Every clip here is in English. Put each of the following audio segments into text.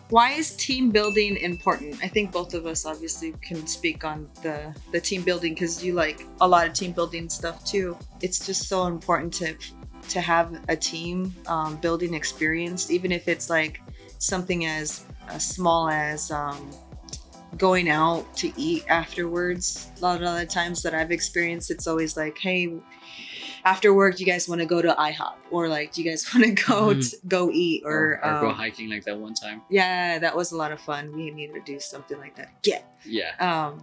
Why is team building important? I think both of us obviously can speak on the team building because you like a lot of team building stuff too. It's just so important to have a team building experience, even if it's like something as small as going out to eat afterwards. A lot of the times that I've experienced, it's always like, hey, after work, you guys want to go to IHOP, or like, do you guys want to go go eat, or go hiking like that one time? Yeah, that was a lot of fun. We needed to do something like that. Yeah.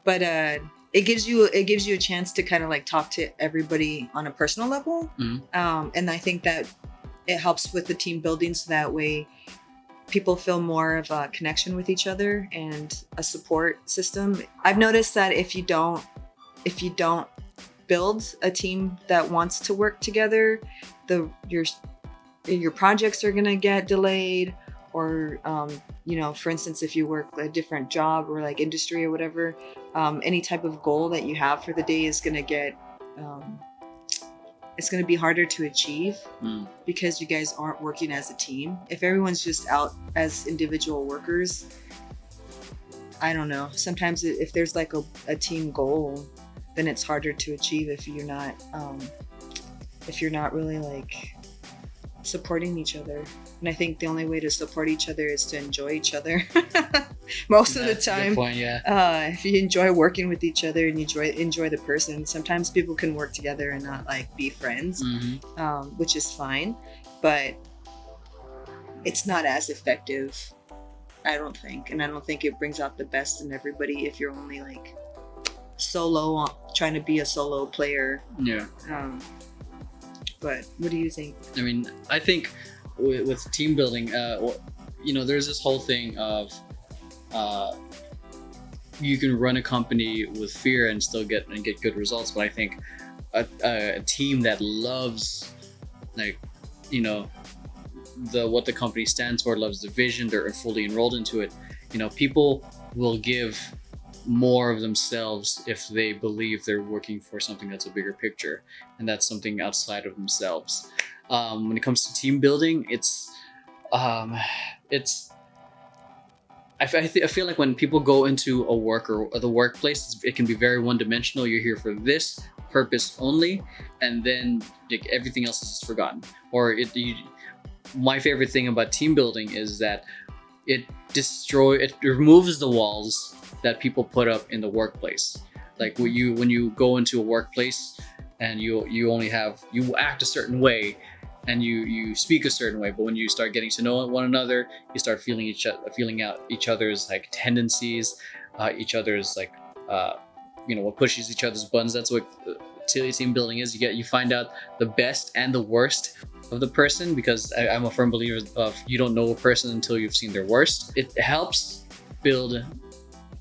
But it gives you a chance to kind of like talk to everybody on a personal level, and I think that it helps with the team building, so that way people feel more of a connection with each other and a support system. I've noticed that if you don't build a team that wants to work together, your projects are gonna get delayed, or for instance, if you work a different job or like industry or whatever, any type of goal that you have for the day is gonna get it's gonna be harder to achieve because you guys aren't working as a team. If everyone's just out as individual workers, I don't know. Sometimes if there's like a team goal, then it's harder to achieve if you're not really like supporting each other. And I think the only way to support each other is to enjoy each other. Most of the time. Good point, yeah. If you enjoy working with each other and you enjoy the person, sometimes people can work together and not like be friends, which is fine, but it's not as effective, I don't think. And I don't think it brings out the best in everybody if you're only like solo, trying to be a solo player. Yeah. But what do you think? I mean, I think with team building, there's this whole thing of you can run a company with fear and still get good results. But I think a team that loves, like, what the company stands for, loves the vision, they're fully enrolled into it. People will give more of themselves if they believe they're working for something that's a bigger picture, and that's something outside of themselves. When it comes to team building, I feel like when people go into a work or the workplace, it can be very one-dimensional. You're here for this purpose only, and then like, everything else is just forgotten. My favorite thing about team building is that it removes the walls that people put up in the workplace. Like when you go into a workplace and you act a certain way and you speak a certain way, but when you start getting to know one another, you start feeling out each other's like tendencies, each other's like what pushes each other's buttons. That's what team building is. You find out the best and the worst of the person, because I'm a firm believer of you don't know a person until you've seen their worst. It helps build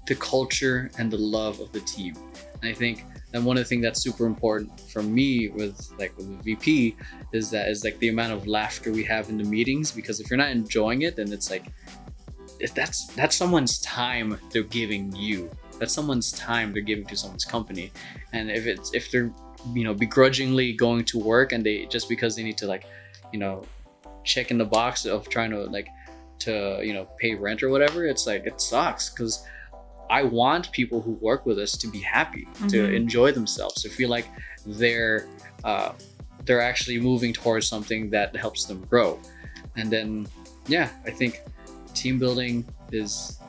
the culture and the love of the team. And I think that one of the things that's super important for me with the VP is the amount of laughter we have in the meetings, because if you're not enjoying it, then it's like that's someone's time they're giving you. That's someone's time they're giving to someone's company. And if they're begrudgingly going to work and they just because they need to check in the box of trying to pay rent or whatever, it's like it sucks, because I want people who work with us to be happy, to enjoy themselves, to feel like they're actually moving towards something that helps them grow. And then I think team building is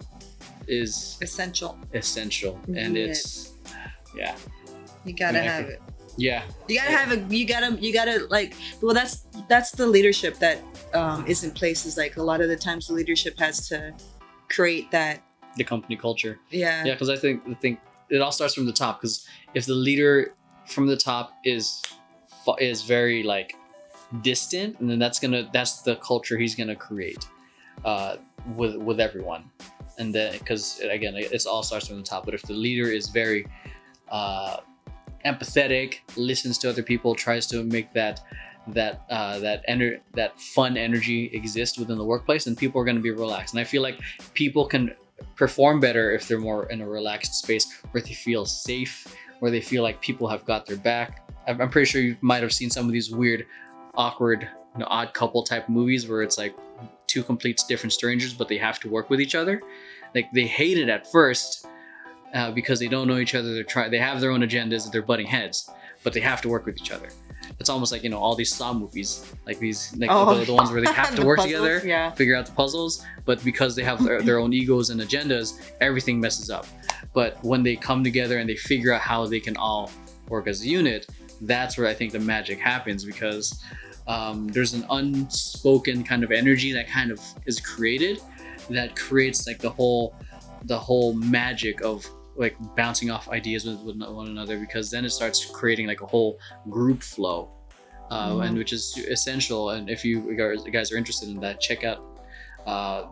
essential, and it's you gotta have it. Yeah, you gotta like, well, that's the leadership that is in place. Is like a lot of the times the leadership has to create the company culture. Yeah, because I think it all starts from the top, because if the leader from the top is very like distant, and then that's the culture he's gonna create with everyone. And then, because again, it all starts from the top. But if the leader is very empathetic, listens to other people, tries to make that fun energy exist within the workplace, and people are going to be relaxed. And I feel like people can perform better if they're more in a relaxed space where they feel safe, where they feel like people have got their back. I'm pretty sure you might have seen some of these weird, awkward, odd couple type movies where it's like two complete different strangers, but they have to work with each other. Like they hate it at first because they don't know each other. They have their own agendas and they're butting heads, but they have to work with each other. It's almost like, you know, all these Saw movies, like these, like the ones where they have to The work puzzles, together, yeah. figure out the puzzles, but because they have their own egos and agendas, everything messes up. But when they come together and they figure out how they can all work as a unit, that's where I think the magic happens, because there's an unspoken kind of energy that kind of is created that creates like the whole magic of like bouncing off ideas with one another, because then it starts creating like a whole group flow, and which is essential. And if you guys are interested in that, check out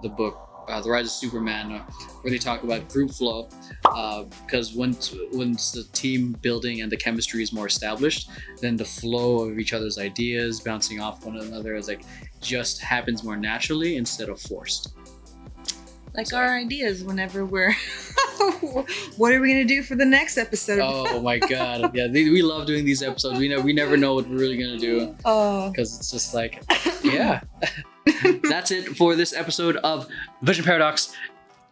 the book The Rise of Superman, where they talk about group flow, because once the team building and the chemistry is more established, then the flow of each other's ideas bouncing off one another is like just happens more naturally instead of forced. Like our ideas whenever we're what are we gonna do for the next episode? Oh my god, yeah, we love doing these episodes. We never know what we're really gonna do, because it's just like, yeah. That's it for this episode of Vision Paradox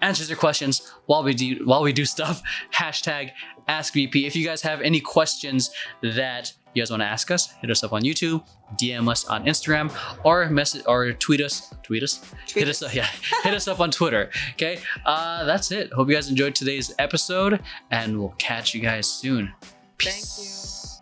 answers your questions while we do stuff. #AskVP. If you guys have any questions that you guys want to ask us, hit us up on YouTube, DM us on Instagram, or message or tweet us. Hit us up on Twitter. Okay, that's it. Hope you guys enjoyed today's episode, and we'll catch you guys soon. Thank you.